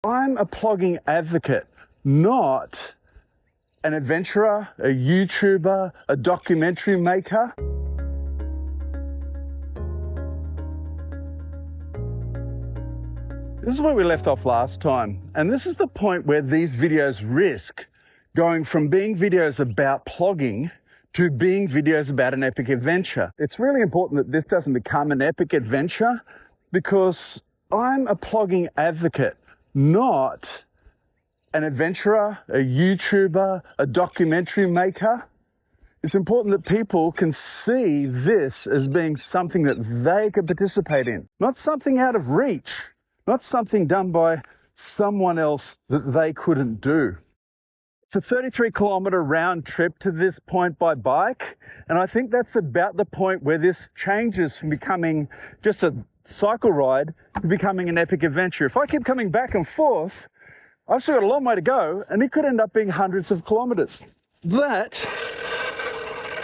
I'm a plogging advocate, not an adventurer, a YouTuber, a documentary maker. This is where we left off last time, and this is the point where these videos risk going from being videos about plogging to being videos about an epic adventure. It's really important that this doesn't become an epic adventure because I'm a plogging advocate, not an adventurer, a YouTuber, a documentary maker. It's important that people can see this as being something that they can participate in, not something out of reach, not something done by someone else that they couldn't do. It's a 33-kilometer round trip to this point by bike, and I think that's about the point where this changes from becoming just a cycle ride to becoming an epic adventure. If I keep coming back and forth, I've still got a long way to go, and it could end up being hundreds of kilometers. That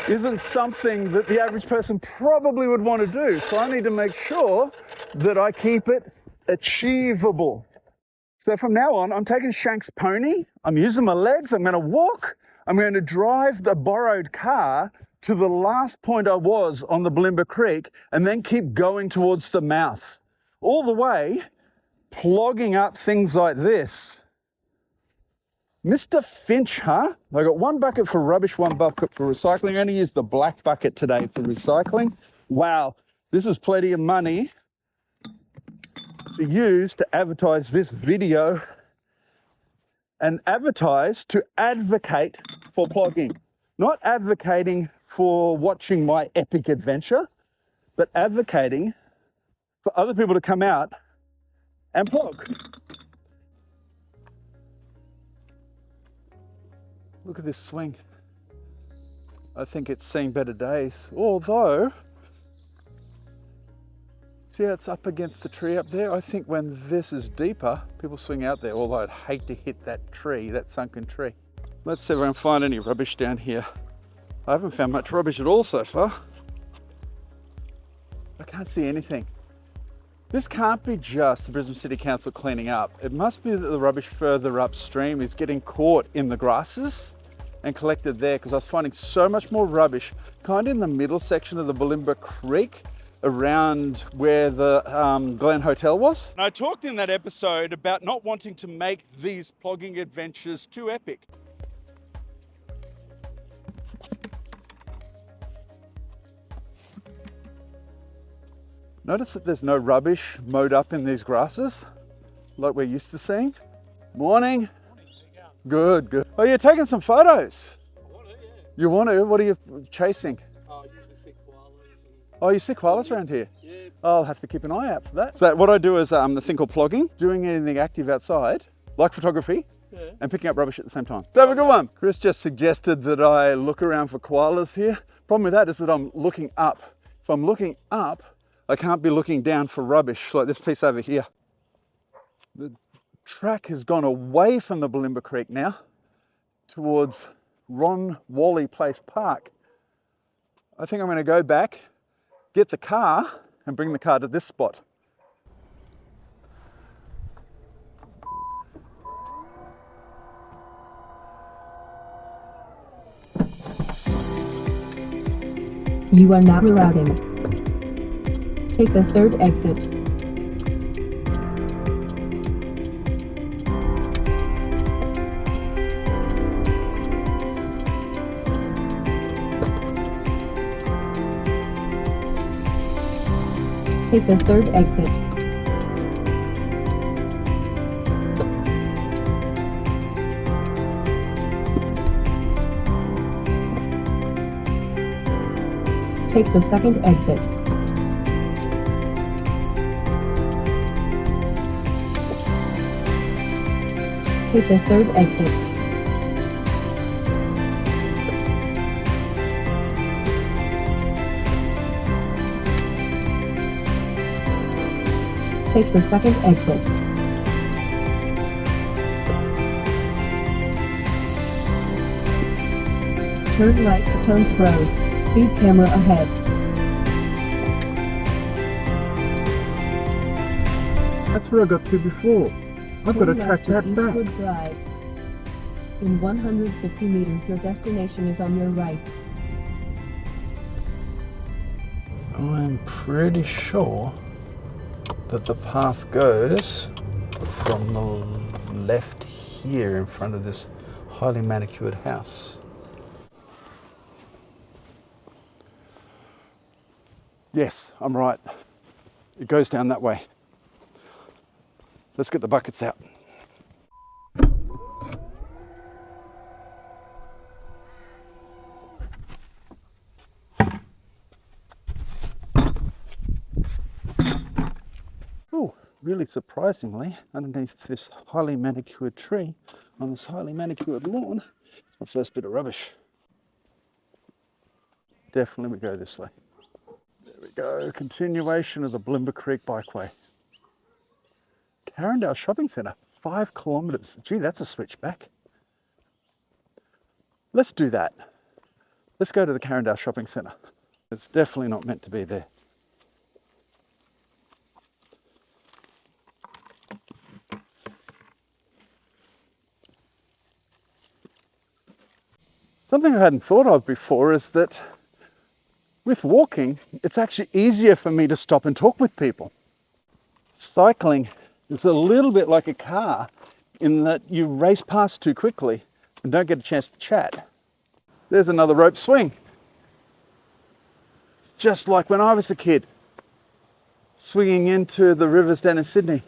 isn't something that the average person probably would want to do, so I need to make sure that I keep it achievable. So from now on, I'm taking Shank's pony, I'm using my legs, I'm going to walk, I'm going to drive the borrowed car to the last point I was on the Bulimba Creek and then keep going towards the mouth. All the way, plogging up things like this. Mr. Finch, huh? I got one bucket for rubbish, one bucket for recycling. I only used the black bucket today for recycling. Wow, this is plenty of money to use to advertise this video and advertise to advocate for plogging. Not advocating for watching my epic adventure, but advocating for other people to come out and plog. Look at this swing. I think it's seen better days. Although, see how it's up against the tree up there? I think when this is deeper, people swing out there, although I'd hate to hit that tree, that sunken tree. Let's see if I can find any rubbish down here. I haven't found much rubbish at all so far. I can't see anything. This can't be just the Brisbane City Council cleaning up. It must be that the rubbish further upstream is getting caught in the grasses and collected there, because I was finding so much more rubbish kind of in the middle section of the Bulimba Creek around where the Glen Hotel was. And I talked in that episode about not wanting to make these plogging adventures too epic. Notice that there's no rubbish mowed up in these grasses like we're used to seeing. Morning. Good, good. Oh, you're taking some photos. I want to, yeah. You want to? What are you chasing? Oh, I usually see koalas. Oh, you see koalas around here? Yeah. I'll have to keep an eye out for that. So what I do is the thing called plogging, doing anything active outside, like photography, and picking up rubbish at the same time. So have a good one. Chris just suggested that I look around for koalas here. Problem with that is that I'm looking up. If I'm looking up, I can't be looking down for rubbish like this piece over here. The track has gone away from the Bulimba Creek now towards Ron Wally Place Park. I think I'm going to go back, get the car and bring the car to this spot. You are now rerouting. Take the third exit. Take the third exit. Take the second exit. Take the third exit. Take the second exit. Turn right to Tones Road. Speed camera ahead. That's where I got to before. I've got to Turn track left that to back. Eastwood Drive. In 150 meters, your destination is on your right. I'm pretty sure that the path goes from the left here in front of this highly manicured house. Yes, I'm right. It goes down that way. Let's get the buckets out. Oh, really surprisingly, underneath this highly manicured tree on this highly manicured lawn, it's my first bit of rubbish. Definitely we go this way. There we go, continuation of the Bulimba Creek bikeway. Carindale Shopping Centre, 5 kilometres. Gee, that's a switchback. Let's do that. Let's go to the Carindale Shopping Centre. It's definitely not meant to be there. Something I hadn't thought of before is that with walking, it's actually easier for me to stop and talk with people. Cycling is a little bit like a car in that you race past too quickly and don't get a chance to chat. There's another rope swing. Just like when I was a kid, swinging into the rivers down in Sydney.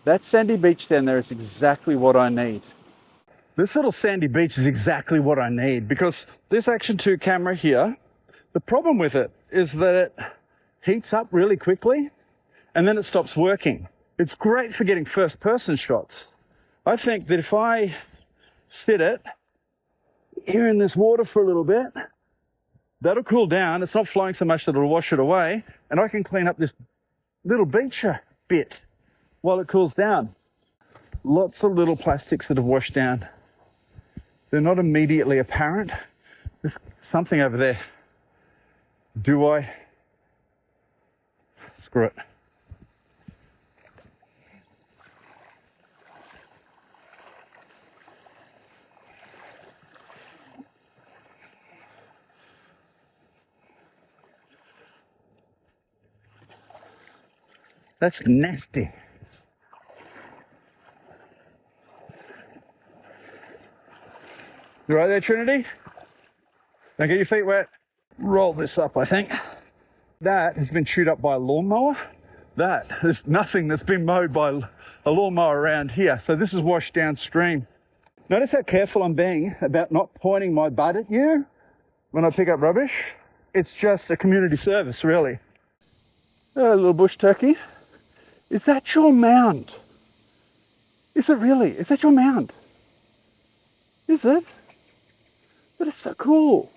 That sandy beach down there is exactly what I need. This little sandy beach is exactly what I need because this Action 2 camera here, the problem with it is that it heats up really quickly and then it stops working. It's great for getting first person shots. I think that if I sit it here in this water for a little bit, that'll cool down. It's not flowing so much that it'll wash it away, and I can clean up this little beach a bit while it cools down. Lots of little plastics that have washed down. They're not immediately apparent. There's something over there. Do I? Screw it. That's nasty. You right there, Trinity? Don't get your feet wet. Roll this up, I think. That has been chewed up by a lawnmower. There's nothing that's been mowed by a lawnmower around here. So this is washed downstream. Notice how careful I'm being about not pointing my butt at you when I pick up rubbish. It's just a community service, really. Oh, little bush turkey. Is that your mound? Is it really? Is that your mound? Is it? But it's so cool.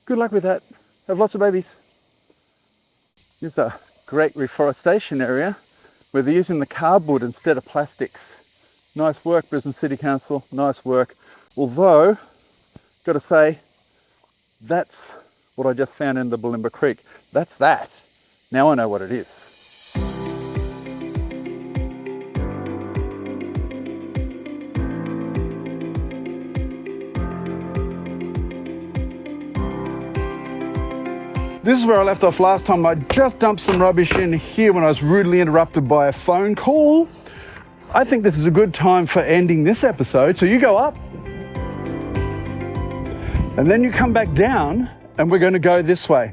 Good luck with that. Have lots of babies. Here's a great reforestation area where they're using the cardboard instead of plastics. Nice work, Brisbane City Council. Nice work. Although, got to say, that's what I just found in the Bulimba Creek. That's that. Now I know what it is. This is where I left off last time. I just dumped some rubbish in here when I was rudely interrupted by a phone call. I think this is a good time for ending this episode. So you go up and then you come back down and we're going to go this way.